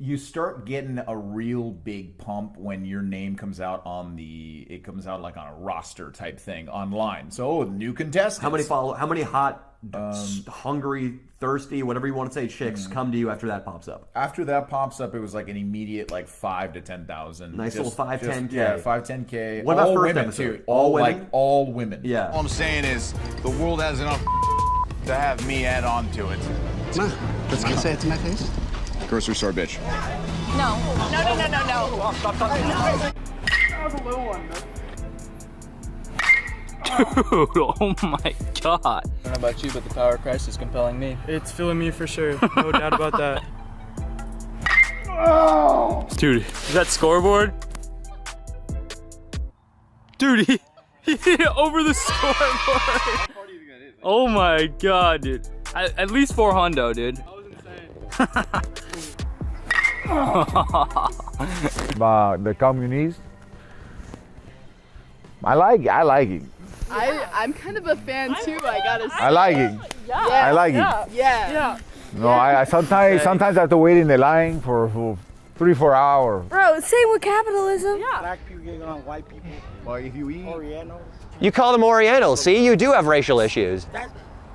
you start getting a real big pump when your name comes out it comes out like on a roster type thing online. So new contestants. How many hot, hungry, thirsty, whatever you want to say, chicks come to you after that pops up? After that pops up, it was like an immediate 5 to 10,000. Nice little 5-10K. Yeah, 5-10K. What about all first women episode? too? All women? All women. Yeah. All I'm saying is the world has enough to have me add on to it. Ma, let's go say it to my face. Grocery store bitch. No. No. Stop touching me. That was a little one, Dude, oh my god. I don't know about you, but the power of Christ is compelling me. It's filling me for sure. No doubt about that. Dude, is that scoreboard? Dude, he hit it over the scoreboard. Oh my god, dude. At least 400, dude. That was insane. The communists. I like it. I'm kind of a fan too, I gotta say. I like it. Yeah. I like it. Yeah. No, I sometimes I have to wait in the line for 3-4 hours. Bro, same with capitalism. Yeah. Black people getting on white people. Well, if you eat Orientals. You call them Orientals. See, you do have racial issues.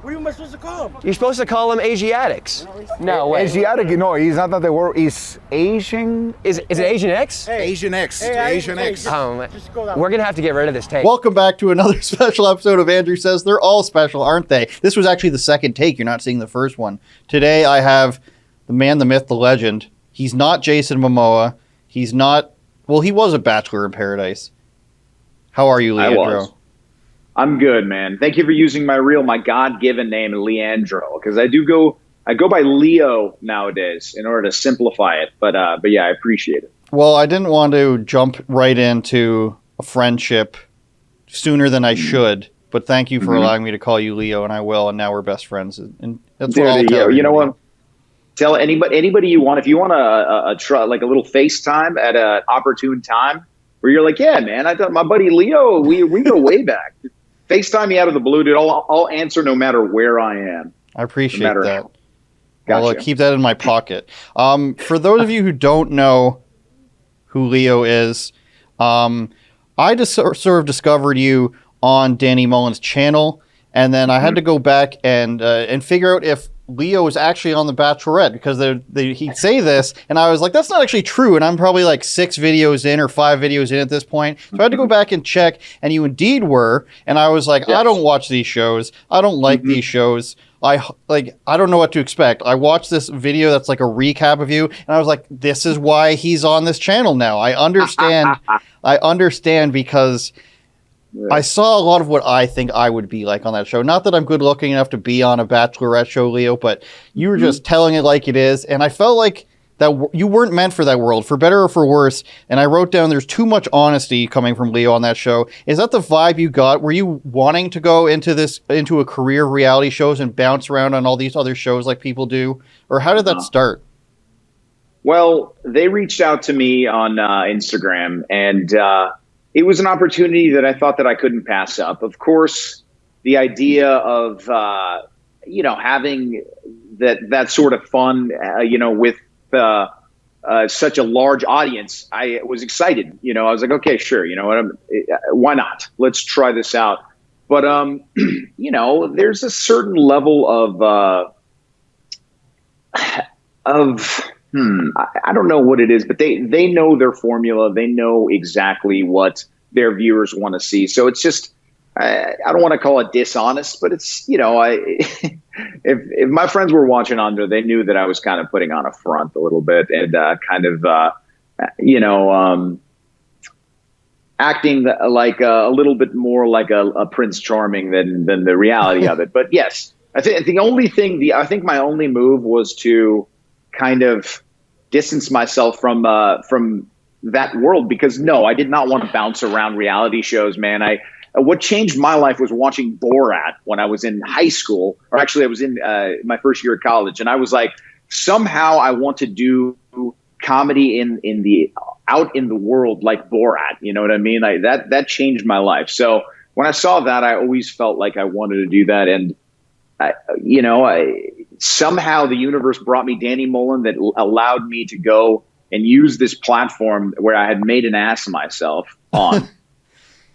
What am I supposed to call them? You're supposed to call them Asiatics. No way. Asiatic, no, it's not that the word is Asian. Is it Asian X? Hey. Asian X, Hey, Asian X. Just go that way. We're gonna have to get rid of this tape. Welcome back to another special episode of Andrew Says. They're all special, aren't they? This was actually the second take. You're not seeing the first one. Today I have the man, the myth, the legend. He's not Jason Momoa. He's not, well, he was a Bachelor in Paradise. How are you, Leandro? I'm good, man. Thank you for using my God-given name, Leandro, because I go by Leo nowadays in order to simplify it. But yeah, I appreciate it. Well, I didn't want to jump right into a friendship sooner than I should, but thank you for allowing me to call you Leo, and I will, and now we're best friends. And that's what I'll tell you know what? Tell anybody you want, if you want a like a little FaceTime at an opportune time, where you're like, yeah, man, I thought my buddy Leo, we go way back. FaceTime me out of the blue, dude. I'll answer no matter where I am. I appreciate no that. Gotcha. I'll keep that in my pocket. For those of you who don't know who Leo is, I just sort of discovered you on Danny Mullen's channel, and then I had to go back and figure out if Leo was actually on The Bachelorette, because he'd say this, and I was like, that's not actually true, and I'm probably like 6 videos in or 5 videos in at this point, so I had to go back and check, and you indeed were, and I was like, I don't watch these shows, I don't like these shows, I don't know what to expect. I watched this video that's like a recap of you, and I was like, this is why he's on this channel now. I understand. I understand, because I saw a lot of what I think I would be like on that show. Not that I'm good looking enough to be on a Bachelorette show, Leo, but you were just telling it like it is, and I felt like that you weren't meant for that world, for better or for worse. And I wrote down there's too much honesty coming from Leo on that show. Is that the vibe you got? Were you wanting to go into a career of reality shows and bounce around on all these other shows like people do? Or how did that start? Well, they reached out to me on Instagram, and it was an opportunity that I thought that I couldn't pass up. Of course, the idea of, having that sort of fun, with such a large audience, I was excited. I was like, okay, sure. You know what? Why not? Let's try this out. But, there's a certain level I don't know what it is, but they know their formula. They know exactly what their viewers want to see. So it's just, I don't want to call it dishonest, but it's, if my friends were watching on there, they knew that I was kind of putting on a front a little bit and acting like a little bit more like a Prince Charming than the reality of it. But yes, I think I think my only move was to kind of distance myself from that world, because no, I did not want to bounce around reality shows, man. What changed my life was watching Borat when I was in high school, or actually I was in my first year of college, and I was like, somehow I want to do comedy out in the world like Borat. You know what I mean? That changed my life. So when I saw that, I always felt like I wanted to do that, and somehow the universe brought me Danny Mullen that allowed me to go and use this platform where I had made an ass of myself on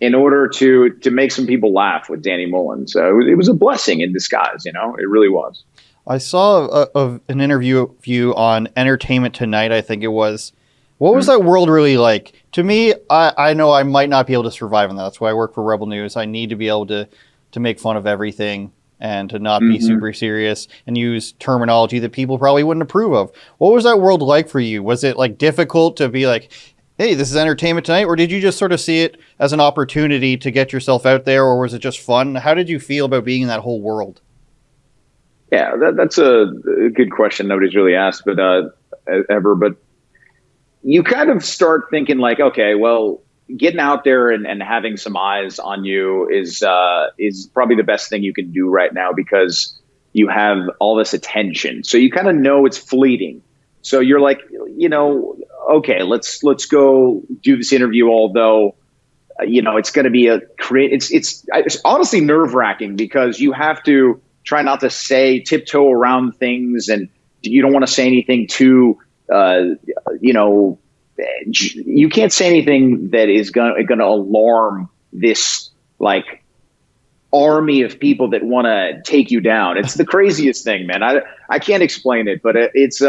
in order to make some people laugh with Danny Mullen. So it was a blessing in disguise, it really was. I saw an interview of you on Entertainment Tonight, I think it was. What was that world really like? To me, I know I might not be able to survive in that. That's why I work for Rebel News. I need to be able to make fun of everything and to not be super serious and use terminology that people probably wouldn't approve of. What was that world like for you? Was it like difficult to be like, hey, this is Entertainment Tonight? Or did you just sort of see it as an opportunity to get yourself out there? Or was it just fun? How did you feel about being in that whole world? Yeah, that's a good question. Nobody's really asked, but ever. But you kind of start thinking like, okay, well, getting out there and having some eyes on you is probably the best thing you can do right now because you have all this attention. So you kind of know it's fleeting. So you're like, okay, let's go do this interview. Although, it's going to be it's honestly nerve-wracking because you have to try not to tiptoe around things, and you don't want to say anything too, you can't say anything that is going to alarm this like army of people that want to take you down. It's the craziest thing, man. I can't explain it, but it's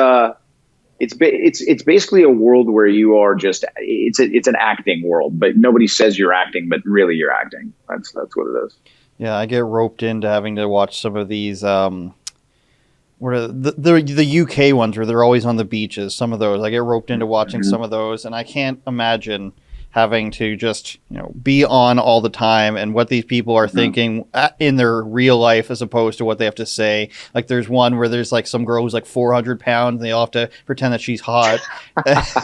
basically a world where you are just it's an acting world, but nobody says you're acting, but really you're acting. That's what it is. Yeah, I get roped into having to watch some of these what are the UK ones where they're always on the beaches. Some of those I get roped into watching some of those, and I can't imagine having to just be on all the time and what these people are thinking in their real life as opposed to what they have to say. Like there's one where there's like some girl who's like 400 pounds and they all have to pretend that she's hot.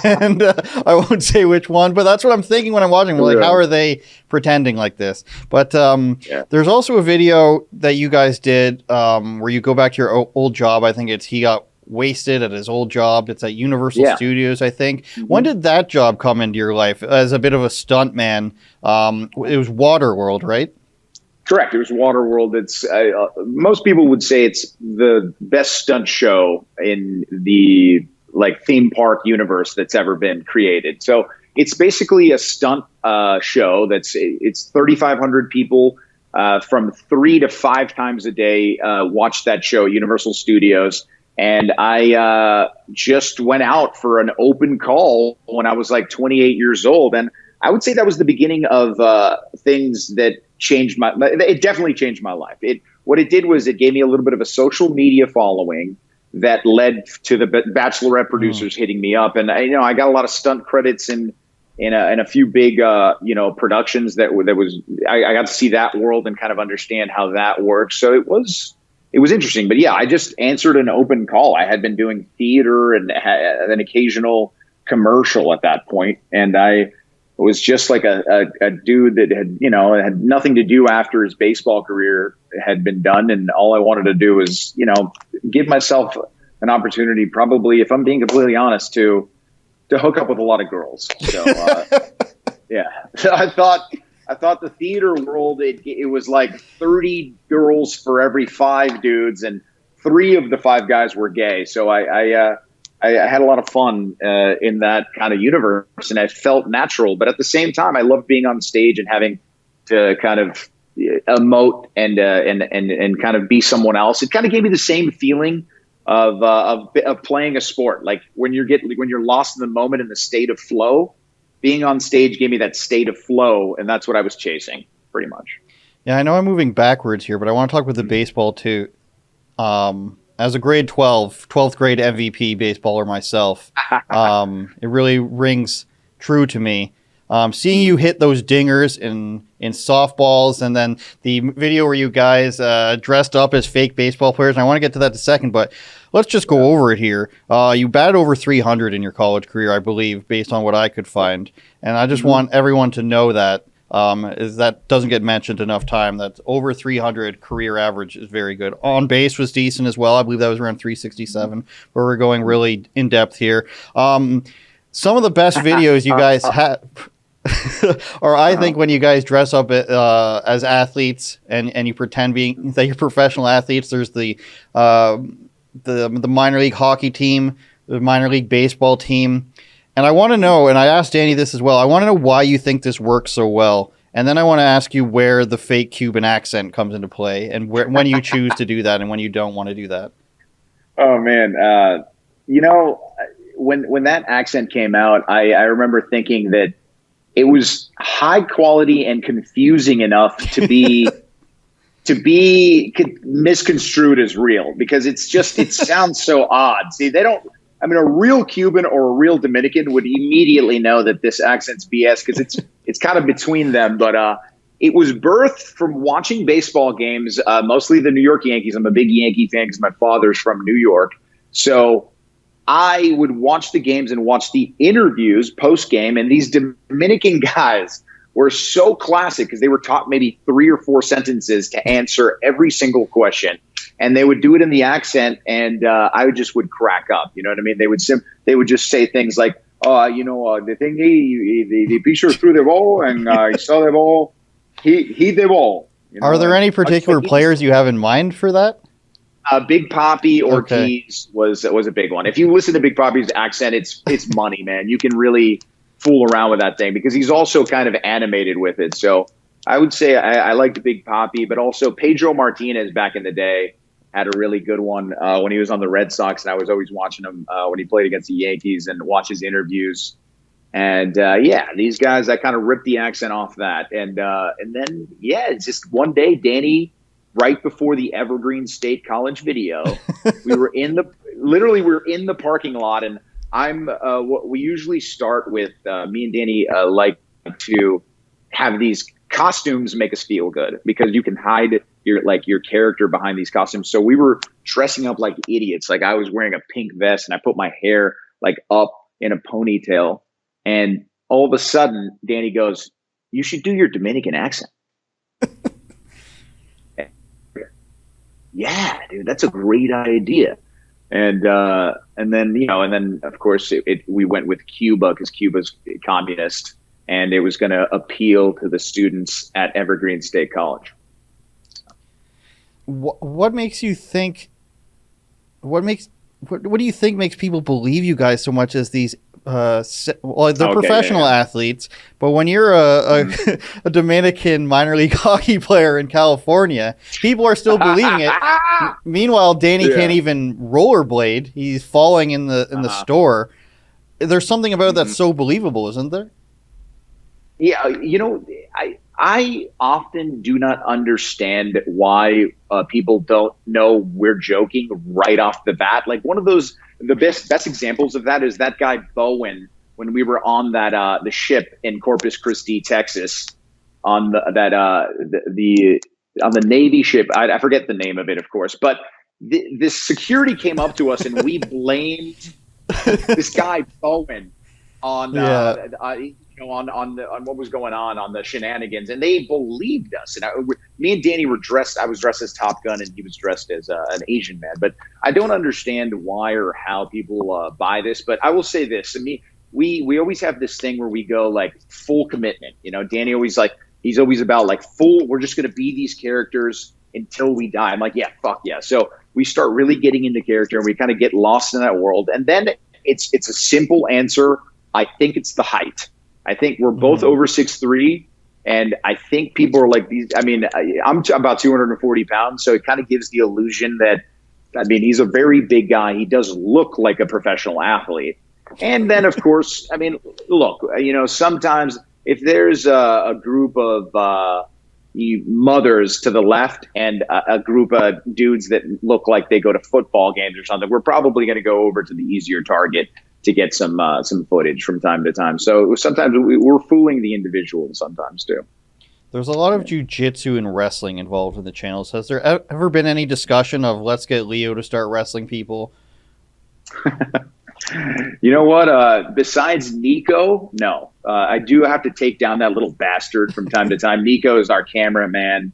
And I won't say which one, but that's what I'm thinking when I'm watching. Like, how are they pretending like this? But there's also a video that you guys did where you go back to your old job. I think he got wasted at his old job. It's at Universal Studios, I think. When did that job come into your life as a bit of a stunt man? It was Waterworld, right? Correct. It was Waterworld. It's most people would say it's the best stunt show in the theme park universe that's ever been created. So it's basically a stunt show it's 3,500 people from 3 to 5 times a day watch that show at Universal Studios. And I just went out for an open call when I was like 28 years old. And I would say that was the beginning of things that changed it definitely changed my life. What it did was it gave me a little bit of a social media following that led to the Bachelorette producers hitting me up. And I got a lot of stunt credits in a few big, productions I got to see that world and kind of understand how that works. So it was interesting, but yeah, I just answered an open call. I had been doing theater and an occasional commercial at that point, and I was just like a dude that had nothing to do after his baseball career had been done, and all I wanted to do was give myself an opportunity, probably, if I'm being completely honest, to hook up with a lot of girls. So yeah, I thought the theater world, it was like 30 girls for every 5 dudes, and 3 of the 5 guys were gay. So I had a lot of fun in that kind of universe, and I felt natural. But at the same time, I loved being on stage and having to kind of emote and kind of be someone else. It kind of gave me the same feeling of playing a sport. Like when you're lost in the moment in the state of flow. Being on stage gave me that state of flow, and that's what I was chasing, pretty much. Yeah, I know I'm moving backwards here, but I want to talk with the baseball too. As a grade 12th grade MVP baseballer myself, it really rings true to me. Seeing you hit those dingers in softballs, and then the video where you guys dressed up as fake baseball players, and I want to get to that in a second, but let's just go over it here. You batted over 300 in your college career, I believe, based on what I could find. And I just want everyone to know that that doesn't get mentioned enough time. That over 300 career average is very good. On base was decent as well. I believe that was around 367, where we're going really in depth here. Some of the best videos you guys have or I think when you guys dress up as athletes and you pretend that you're professional athletes, there's the the minor league hockey team, the minor league baseball team. And I want to know, and I asked Danny this as well, I want to know why you think this works so well. And then I want to ask you where the fake Cuban accent comes into play and when you choose to do that and when you don't want to do that. Oh, man. When that accent came out, I remember thinking that it was high quality and confusing enough to be misconstrued as real, because it sounds so odd. See, a real Cuban or a real Dominican would immediately know that this accent's BS, because it's kind of between them. But it was birthed from watching baseball games, mostly the New York Yankees. I'm a big Yankee fan because my father's from New York. So I would watch the games and watch the interviews post game, and these Dominican guys were so classic because they were taught maybe 3 or 4 sentences to answer every single question. And they would do it in the accent, and I would crack up. You know what I mean? They would just say things like, the thing the pitcher threw the ball, and he saw the ball, he the ball. Are there any particular players you have in mind for that? Big Papi Ortiz was a big one. If you listen to Big Papi's accent, it's money, man. You can really fool around with that thing because he's also kind of animated with it. So I would say I liked Big Papi, but also Pedro Martinez back in the day had a really good one when he was on the Red Sox, and I was always watching him when he played against the Yankees and watch his interviews. And these guys, I kind of ripped the accent off that, and then it's just one day, Danny, right before the Evergreen State College video, we were in the parking lot, and what we usually start with, me and Danny like to have these costumes make us feel good because you can hide your character behind these costumes. So we were dressing up like idiots. Like I was wearing a pink vest and I put my hair like up in a ponytail. And all of a sudden Danny goes, "You should do your Dominican accent." Yeah, dude, that's a great idea. And then of course we went with Cuba because Cuba's communist, and it was going to appeal to the students at Evergreen State College. What makes you think? What do you think makes people believe you guys so much as these? They're professional athletes, but when you're a Dominican minor league hockey player in California, people are still believing it. Meanwhile, Danny can't even rollerblade; he's falling in the store. There's something about it that's so believable, isn't there? Yeah, I often do not understand why people don't know we're joking right off the bat. Like one of the best examples of that is that guy Bowen when we were on that the ship in Corpus Christi, Texas, on the Navy ship. I forget the name of it, of course, but the security came up to us and we blamed this guy Bowen on on what was going on the shenanigans, and they believed us. And me and Danny were dressed. I was dressed as Top Gun, and he was dressed as an Asian man. But I don't understand why or how people buy this. But I will say this: we always have this thing where we go like full commitment. Danny he's always about like full. We're just going to be these characters until we die. I'm like, yeah, fuck yeah. So we start really getting into character, and we kind of get lost in that world. And then it's a simple answer. I think it's the height. I think we're both over 6'3", and I think people are like these. I mean, I'm about 240 pounds, so it kind of gives the illusion that, he's a very big guy. He does look like a professional athlete. And then, of course, look, sometimes if there's a group of mothers to the left and a group of dudes that look like they go to football games or something, we're probably going to go over to the easier target to get some footage from time to time. So sometimes we're fooling the individual sometimes too. There's a lot of jiu-jitsu and wrestling involved in the channels. Has there ever been any discussion of let's get Leo to start wrestling people? You know what? Besides Nico, no. I do have to take down that little bastard from time to time. Nico is our cameraman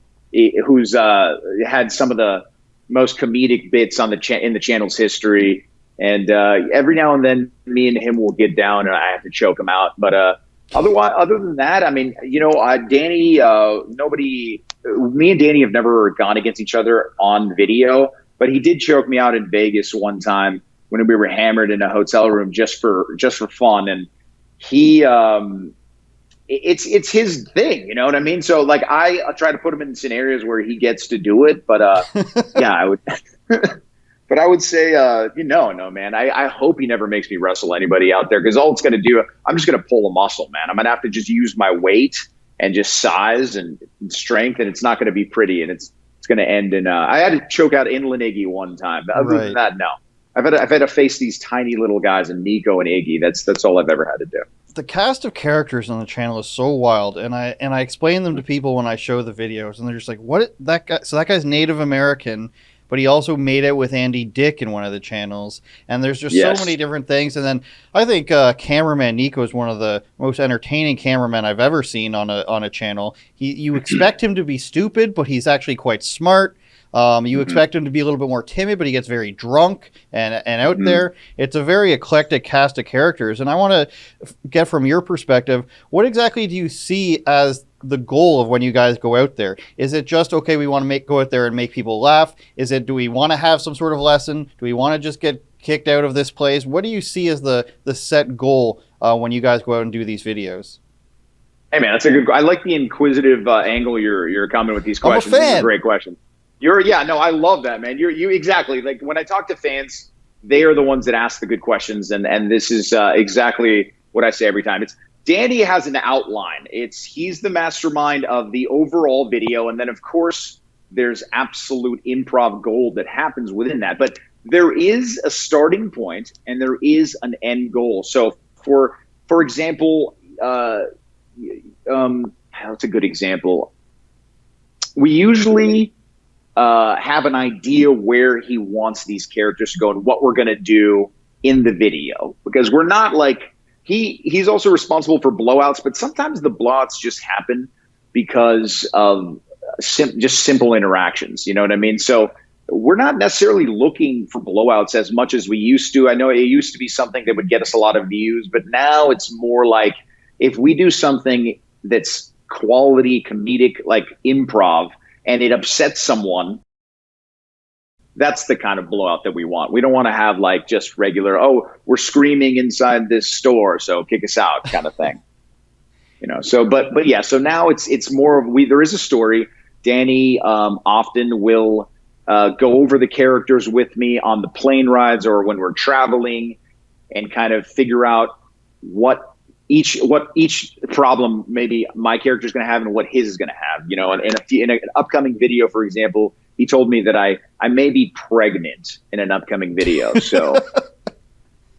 who's had some of the most comedic bits on in the channel's history. And every now and then, me and him will get down, and I have to choke him out. But other than that, Danny, me and Danny have never gone against each other on video. but he did choke me out in Vegas one time when we were hammered in a hotel room just for fun. And he, it's his thing, you know what I mean? So like I try to put him in scenarios where he gets to do it, but yeah, I would. But I would say, no, man. I hope he never makes me wrestle anybody out there, because all it's going to do, I'm just going to pull a muscle, man. I'm going to have to just use my weight and just size and strength, and it's not going to be pretty, and it's going to end in. I had to choke out Inland Iggy one time. But other than that, no. I've had to face these tiny little guys, and Nico and Iggy. That's all I've ever had to do. The cast of characters on the channel is so wild, and I explain them to people when I show the videos, and they're just like, "What? That guy? So that guy's Native American." But he also made it with Andy Dick in one of the channels. And there's just so many different things. And then I think cameraman Nico is one of the most entertaining cameramen I've ever seen on a channel. You expect him to be stupid, but he's actually quite smart. You expect him to be a little bit more timid, but he gets very drunk and out there. It's a very eclectic cast of characters. And I want to get from your perspective, what exactly do you see as the goal of when you guys go out there? Is it just, okay, we want to go out there and make people laugh? Is it, do we want to have some sort of lesson? Do we want to just get kicked out of this place? What do you see as the set goal when you guys go out and do these videos? Hey man, that's a good. I like the inquisitive angle you're coming with these questions. I'm a fan. This is a great question. I love that, man. You exactly, like when I talk to fans, they are the ones that ask the good questions, and this is exactly what I say every time. It's Danny has an outline. He's the mastermind of the overall video, and then of course there's absolute improv gold that happens within that. But there is a starting point and there is an end goal. So for example, that's a good example. We usually have an idea where he wants these characters to go and what we're going to do in the video, because we're not like, he's also responsible for blowouts, but sometimes the blowouts just happen because of just simple interactions. You know what I mean? So we're not necessarily looking for blowouts as much as we used to. I know it used to be something that would get us a lot of views, but now it's more like if we do something that's quality comedic, like improv, and it upsets someone, that's the kind of blowout that we want. We don't want to have like just regular, oh, we're screaming inside this store, so kick us out kind of thing. You know, so but yeah, so now it's more of there is a story. Danny often will go over the characters with me on the plane rides or when we're traveling, and kind of figure out what each problem maybe my character is going to have and what his is going to have. You know, in an upcoming video, for example, he told me that I may be pregnant in an upcoming video. So,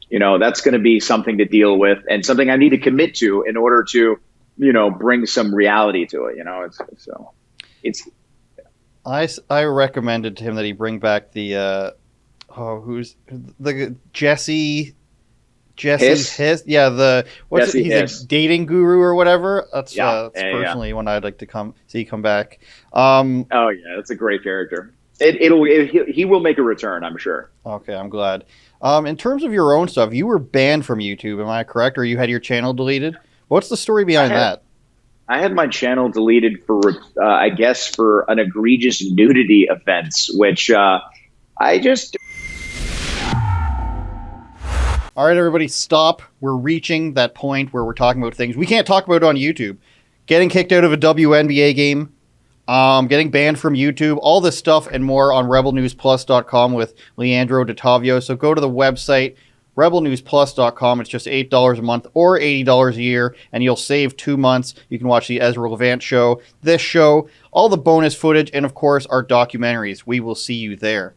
you know, that's going to be something to deal with and something I need to commit to in order to, you know, bring some reality to it. You know, I recommended to him that he bring back the who's the Jesse Hiss? Yeah, he's a dating guru or whatever. That's personally one I'd like to come back. Oh yeah, that's a great character. He will make a return, I'm sure. Okay, I'm glad. In terms of your own stuff, you were banned from YouTube, am I correct? Or you had your channel deleted? What's the story behind that? I had my channel deleted for, I guess, for an egregious nudity offense, which I just. All right, everybody, stop. We're reaching that point where we're talking about things we can't talk about on YouTube. Getting kicked out of a WNBA game, getting banned from YouTube, all this stuff and more on rebelnewsplus.com with Leo Dottavio. So go to the website, rebelnewsplus.com. It's just $8 a month or $80 a year, and you'll save 2 months. You can watch the Ezra Levant show, this show, all the bonus footage, and, of course, our documentaries. We will see you there.